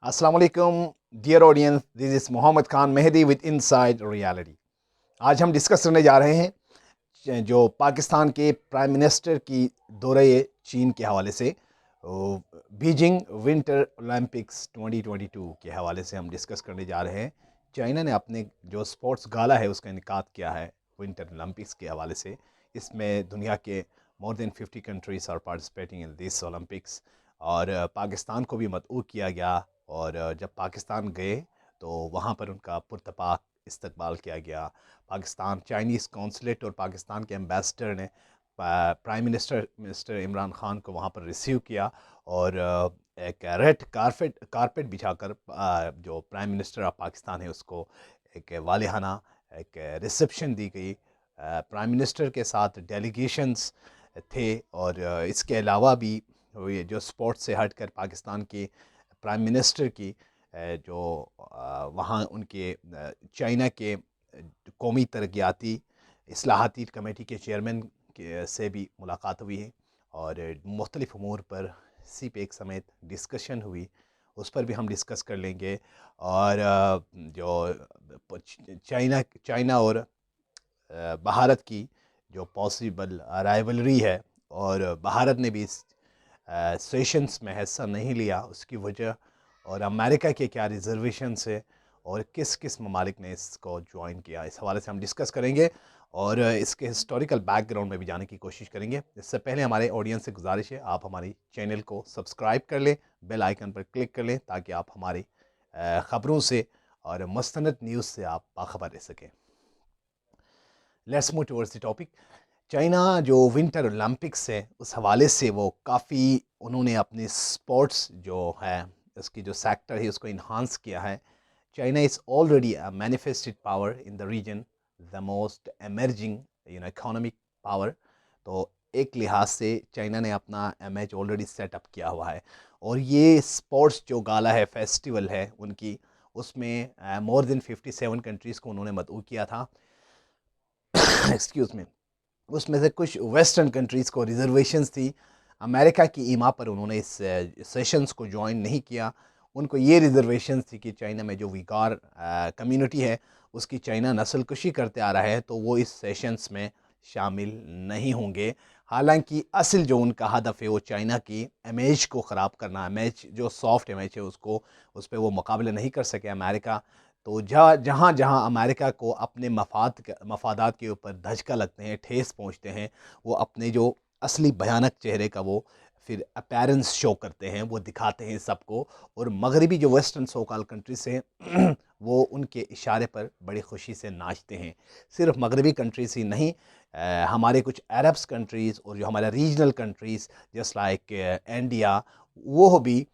السلام علیکم dear audience, this is Mohammad Khan Mehdi with inside reality. آج ہم ڈسکس کرنے جا رہے ہیں جو پاکستان کے پرائم منسٹر کی دورہ چین کے حوالے سے، بیجنگ ونٹر اولمپکس 2022 کے حوالے سے ہم ڈسکس کرنے جا رہے ہیں۔ چائنا نے اپنے جو اسپورٹس گالا ہے اس کا انعقاد کیا ہے ونٹر اولمپکس کے حوالے سے۔ اس میں دنیا کے more than 50 countries are participating in this Olympics, اور پاکستان کو بھی مدعو کیا گیا، اور جب پاکستان گئے تو وہاں پر ان کا پرتپاک استقبال کیا گیا۔ پاکستان چائنیز کونسلیٹ اور پاکستان کے ایمبیسڈر نے پرائم منسٹر عمران خان کو وہاں پر ریسیو کیا، اور ایک ریڈ کارپیٹ بچھا کر جو پرائم منسٹر آف پاکستان ہے اس کو ایک والہانہ ایک ریسیپشن دی گئی۔ پرائم منسٹر کے ساتھ ڈیلیگیشنز تھے، اور اس کے علاوہ بھی جو سپورٹ سے ہٹ کر پاکستان کے پرائم منسٹر کی جو وہاں ان کے چائنا کے قومی ترقیاتی اصلاحاتی کمیٹی کے چیئرمین سے بھی ملاقات ہوئی ہے، اور مختلف امور پر سی پیک سمیت ڈسکشن ہوئی، اس پر بھی ہم ڈسکس کر لیں گے۔ اور جو چائنا اور بھارت کی جو پاسبل رائیولری ہے، اور بھارت نے بھی اس سیشنز میں حصہ نہیں لیا، اس کی وجہ اور امریکہ کے کیا ریزرویشنز ہے، اور کس کس ممالک نے اس کو جوائن کیا، اس حوالے سے ہم ڈسکس کریں گے، اور اس کے ہسٹوریکل بیک گراؤنڈ میں بھی جانے کی کوشش کریں گے۔ اس سے پہلے ہمارے آڈینس سے گزارش ہے آپ ہماری چینل کو سبسکرائب کر لیں، بیل آئیکن پر کلک کر لیں، تاکہ آپ ہماری خبروں سے اور مستند نیوز سے آپ باخبر رہ سکیں۔ Let's move towards the topic. China جو ونٹر اولمپکس ہے اس حوالے سے وہ کافی انہوں نے اپنے سپورٹس جو ہے اس کی جو سیکٹر ہے اس کو انہانس کیا ہے۔ China is already a manifested power in the region, the most emerging economic power. تو ایک لحاظ سے چائنا نے اپنا امیج آلریڈی سیٹ اپ کیا ہوا ہے، اور یہ سپورٹس جو گالا ہے، فیسٹیول ہے ان کی، اس میں مور دین 57 کنٹریز کو انہوں نے مدعو کیا تھا ایکسکیوز می۔ اس میں سے کچھ ویسٹرن کنٹریز کو ریزرویشنز تھی، امریکہ کی ایما پر انہوں نے اس سیشنز کو جوائن نہیں کیا۔ ان کو یہ ریزرویشنز تھی کہ چائنا میں جو ویگار کمیونٹی ہے اس کی چائنا نسل کشی کرتے آ رہا ہے، تو وہ اس سیشنز میں شامل نہیں ہوں گے۔ حالانکہ اصل جو ان کا ہدف ہے وہ چائنا کی امیج کو خراب کرنا، امیج جو سافٹ امیج ہے اس پہ وہ مقابلہ نہیں کر سکے امریکہ۔ تو جہاں جہاں امریکہ کو اپنے مفادات کے اوپر دھچکا لگتے ہیں، ٹھیس پہنچتے ہیں، وہ اپنے جو اصلی بھیانک چہرے کا وہ پھر اپیرنس شو کرتے ہیں، وہ دکھاتے ہیں سب کو، اور مغربی جو ویسٹرن سوکال کنٹریز ہیں وہ ان کے اشارے پر بڑی خوشی سے ناچتے ہیں۔ صرف مغربی کنٹریز ہی نہیں، ہمارے کچھ عربس کنٹریز اور جو ہمارے ریجنل کنٹریز جس لائک انڈیا، وہ بھی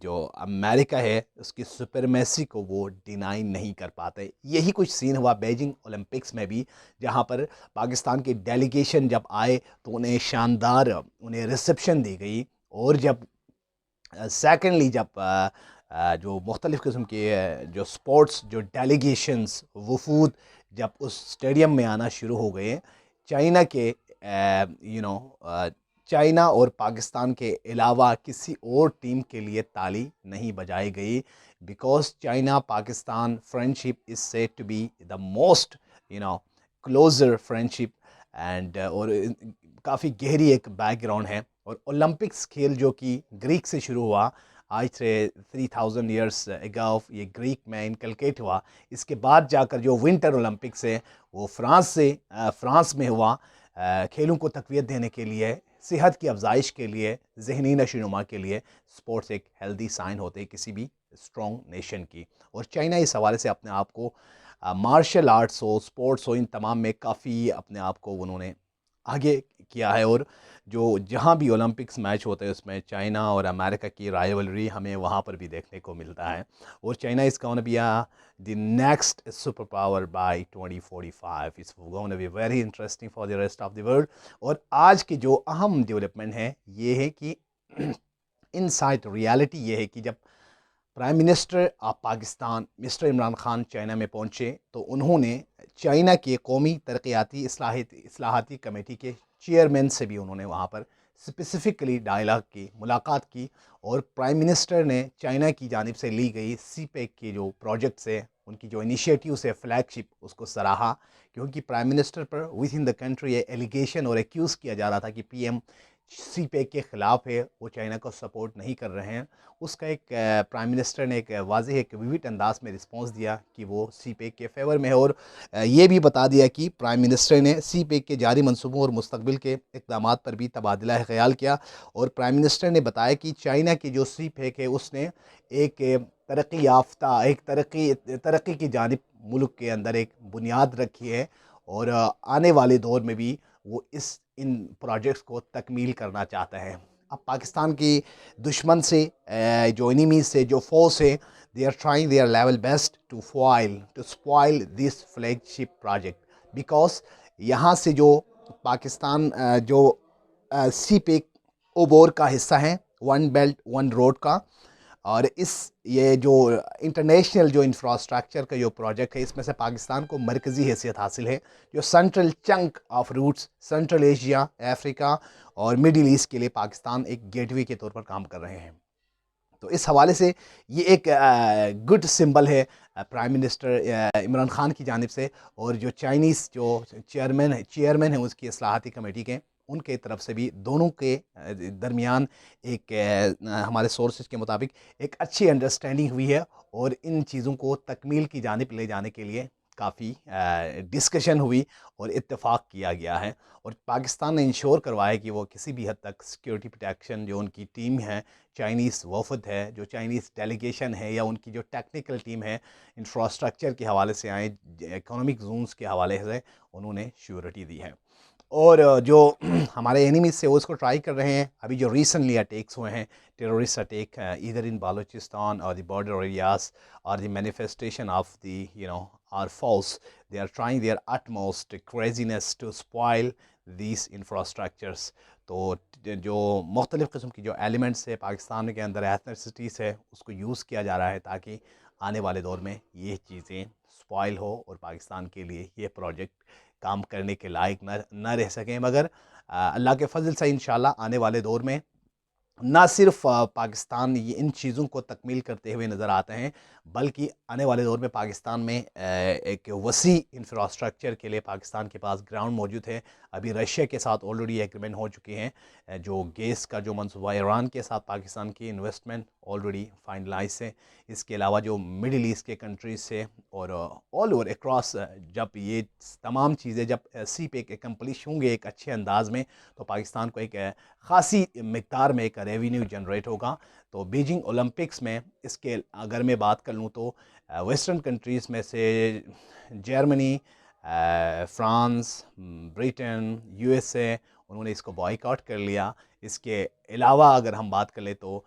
جو امریکہ ہے اس کی سپرمیسی کو وہ ڈینائی نہیں کر پاتے۔ یہی کچھ سین ہوا بیجنگ اولمپکس میں بھی، جہاں پر پاکستان کی ڈیلیگیشن جب آئے تو انہیں شاندار ریسیپشن دی گئی، اور جب سیکنڈلی جب جو مختلف قسم کے جو سپورٹس جو ڈیلیگیشنز وفود جب اس اسٹیڈیم میں آنا شروع ہو گئے، چائنا کے چائنا اور پاکستان کے علاوہ کسی اور ٹیم کے لیے تالی نہیں بجائی گئی، because China Pakistan friendship is said to be the most closer friendship, and اور کافی گہری ایک بیک گراؤنڈ ہے۔ اور اولمپکس کھیل جو کہ گریک سے شروع ہوا، آج سے 3000 ایئرس اگاؤ یہ گریک میں انکلکیٹ ہوا، اس کے بعد جا کر جو ونٹر اولمپکس ہے وہ فرانس میں ہوا، کھیلوں کو تقویت دینے کے لیے، صحت کی افزائش کے لیے، ذہنی نشوونما کے لیے۔ سپورٹس ایک ہیلدی سائن ہوتے ہیں کسی بھی اسٹرانگ نیشن کی، اور چائنا اس حوالے سے اپنے آپ کو مارشل آرٹس ہو، سپورٹس ہو، ان تمام میں کافی اپنے آپ کو انہوں نے آگے کیا ہے، اور جو جہاں بھی اولمپکس میچ ہوتے ہیں اس میں چائنا اور امریکہ کی رائیولری ہمیں وہاں پر بھی دیکھنے کو ملتا ہے، اور China is gonna be the next superpower by 2045۔ It's gonna be very interesting for the rest of the world. اور آج کی جو اہم ڈیولپمنٹ ہے یہ ہے کہ ان سائٹ ریالٹی یہ ہے کہ جب prime minister of Pakistan mister Imran Khan China میں پہنچے تو انہوں نے چائنا کے قومی ترقیاتی اصلاحاتی کمیٹی کے چیئرمین سے بھی انہوں نے وہاں پر اسپیسیفکلی ڈائلاگ کی, ملاقات کی, اور پرائم منسٹر نے چائنا کی جانب سے لی گئی سی پیک کے جو پروجیکٹس ہیں, ان کی جو انیشیٹیوز ہے فلیگ شپ, اس کو سراہا. کیونکہ prime minister per with in the country allegation اور ایکیوز کیا جا رہا تھا کہ پی ایم سی پیک کے خلاف ہے, وہ چائنا کو سپورٹ نہیں کر رہے ہیں. اس کا ایک پرائم منسٹر نے ایک واضح ایک ویوڈ انداز میں رسپانس دیا کہ وہ سی پیک کے فیور میں ہے, اور یہ بھی بتا دیا کہ پرائم منسٹر نے سی پیک کے جاری منصوبوں اور مستقبل کے اقدامات پر بھی تبادلہ خیال کیا. اور پرائم منسٹر نے بتایا کہ چائنا کی جو سی پیک ہے اس نے ایک ترقی یافتہ, ایک ترقی کی جانب ملک کے اندر ایک بنیاد رکھی ہے, اور آنے والے دور میں بھی وہ ان پروجیکٹس کو تکمیل کرنا چاہتا ہے. اب پاکستان کی دشمن سے, جو انیمیز سے, جو فوز ہے, they are trying their level best to spoil this flagship project, because یہاں سے جو پاکستان جو سی پیک اوبور کا حصہ ہیں, ون بیلٹ ون روڈ کا, اور یہ جو انٹرنیشنل جو انفراسٹرکچر کا جو پروجیکٹ ہے, اس میں سے پاکستان کو مرکزی حیثیت حاصل ہے. جو central chunk of routes central Asia, افریقہ اور مڈل ایسٹ کے لیے پاکستان ایک گیٹ وے کے طور پر کام کر رہے ہیں. تو اس حوالے سے یہ ایک گڈ سمبل ہے پرائم منسٹر عمران خان کی جانب سے, اور جو چائنیز جو چیئرمین ہیں اس کی اصلاحاتی کمیٹی کے, ان کے طرف سے بھی دونوں کے درمیان ایک ہمارے سورسز کے مطابق ایک اچھی انڈرسٹینڈنگ ہوئی ہے, اور ان چیزوں کو تکمیل کی جانب لے جانے کے لیے کافی ڈسکشن ہوئی اور اتفاق کیا گیا ہے. اور پاکستان نے انشور کروایا کہ وہ کسی بھی حد تک سیکیورٹی پروٹیکشن, جو ان کی ٹیم ہے, چائنیز وفد ہے, جو چائنیز ڈیلیگیشن ہے, یا ان کی جو ٹیکنیکل ٹیم ہے, انفراسٹرکچر کے حوالے سے آئے, اکنامک زونز کے حوالے سے انہوں نے شیورٹی دی ہے. اور جو ہمارے اینیمیز سے وہ اس کو ٹرائی کر رہے ہیں. ابھی جو ریسنٹلی اٹیکس ہوئے ہیں, ٹیرورسٹ اٹیک ادھر ان بالوچستان اور دی بارڈر ایریاز, اور the manifestation of the our foes, they are trying their utmost craziness to spoil these infrastructures. تو جو مختلف قسم کی جو ایلیمنٹس ہے پاکستان کے اندر, ایتھنیسٹیز ہے, اس کو یوز کیا جا رہا ہے تاکہ آنے والے دور میں یہ چیزیں سپوائل ہو اور پاکستان کے لیے یہ پروجیکٹ کام کرنے کے لائق نہ رہ سکیں. مگر اللہ کے فضل سے انشاءاللہ آنے والے دور میں نہ صرف پاکستان ان چیزوں کو تکمیل کرتے ہوئے نظر آتے ہیں, بلکہ آنے والے دور میں پاکستان میں ایک وسیع انفراسٹرکچر کے لیے پاکستان کے پاس گراؤنڈ موجود ہے. ابھی رشیا کے ساتھ آلریڈی ایگریمنٹ ہو چکے ہیں, جو گیس کا جو منصوبہ, ایران کے ساتھ پاکستان کی انویسٹمنٹ آلریڈی فائنلائز ہے. اس کے علاوہ جو مڈل ایسٹ کے کنٹریز سے اور آل اوور اکراس, جب یہ تمام چیزیں جب سی پیک اکمپلش ہوں گے ایک اچھے انداز میں, تو پاکستان کو ایک خاصی مقدار میں ایک ریونیو جنریٹ ہوگا. تو بیجنگ اولمپکس میں اس کے اگر میں بات کر لوں تو ویسٹرن کنٹریز میں سے Germany, France, Britain, U S A, انہوں نے اس کو بائیکاٹ کر لیا. اس کے علاوہ اگر ہم بات کر لیں تو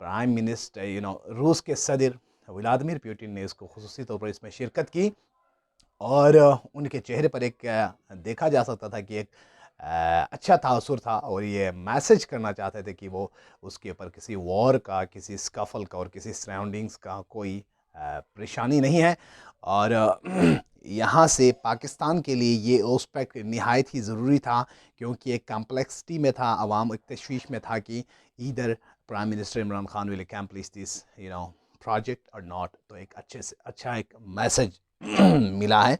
پرائم منسٹر روس کے صدر ولادیمیر پیوٹن نے اس کو خصوصی طور پر اس میں شرکت کی, اور ان کے چہرے پر ایک دیکھا جا سکتا تھا کہ ایک اچھا تاثر تھا, اور یہ میسج کرنا چاہتے تھے کہ وہ اس کے اوپر کسی وار کا, کسی سکفل کا اور کسی سراؤنڈنگز کا کوئی پریشانی نہیں ہے. اور یہاں سے پاکستان کے لیے یہ اسپیکٹ نہایت ہی ضروری تھا, کیونکہ ایک کمپلیکسٹی میں تھا, عوام ایک تشویش میں تھا کہ ادھر prime minister Imran Khan will accomplish this project اور ناٹ. تو ایک اچھا ایک میسج ملا ہے.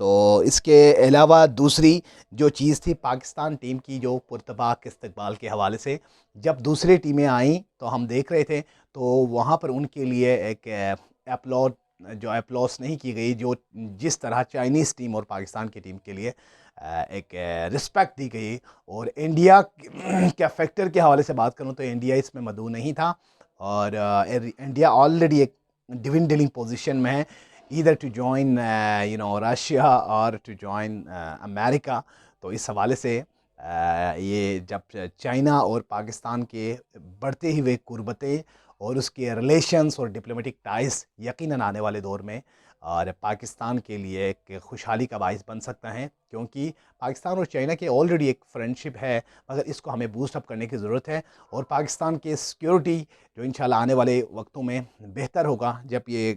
تو اس کے علاوہ دوسری جو چیز تھی پاکستان ٹیم کی جو پرتپاک استقبال کے حوالے سے, جب دوسری ٹیمیں آئیں تو ہم دیکھ رہے تھے تو وہاں پر ان کے لیے ایک اپلوس نہیں کی گئی, جو جس طرح چائنیز ٹیم اور پاکستان کی ٹیم کے لیے ایک رسپیکٹ دی گئی. اور انڈیا کے فیکٹر کے حوالے سے بات کروں تو انڈیا اس میں مدعو نہیں تھا, اور انڈیا آلریڈی ایک ڈوینڈلنگ پوزیشن میں ہے, either to join Russia or to join America. تو اس حوالے سے یہ جب چائنا اور پاکستان کے بڑھتے ہی ہوئے قربتیں اور اس کے ریلیشنز اور ڈپلومیٹک ٹائز یقیناً آنے والے دور میں اور پاکستان کے لیے ایک خوشحالی کا باعث بن سکتا ہے, کیونکہ پاکستان اور چائنا کے آلریڈی ایک فرینڈشپ ہے, مگر اس کو ہمیں بوسٹ اپ کرنے کی ضرورت ہے. اور پاکستان کے سیکیورٹی جو انشاءاللہ آنے والے وقتوں میں بہتر ہوگا, جب یہ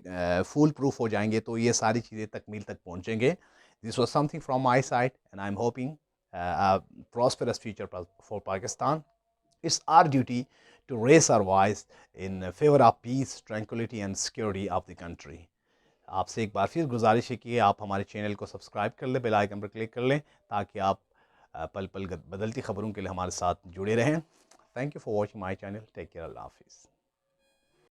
فول پروف ہو جائیں گے تو یہ ساری چیزیں تکمیل تک پہنچیں گے. This was something from my side and I'm hoping prosperous future for Pakistan. It's our duty to raise our voice in favor of peace, tranquility and security of the country. آپ سے ایک بار پھر گزارش ہے کہ آپ ہمارے چینل کو سبسکرائب کر لیں، بیل آئکن پر کلک کر لیں تاکہ آپ پل پل بدلتی خبروں کے لیے ہمارے ساتھ جڑے رہیں. Thank you for watching my channel. Take care. اللہ حافظ.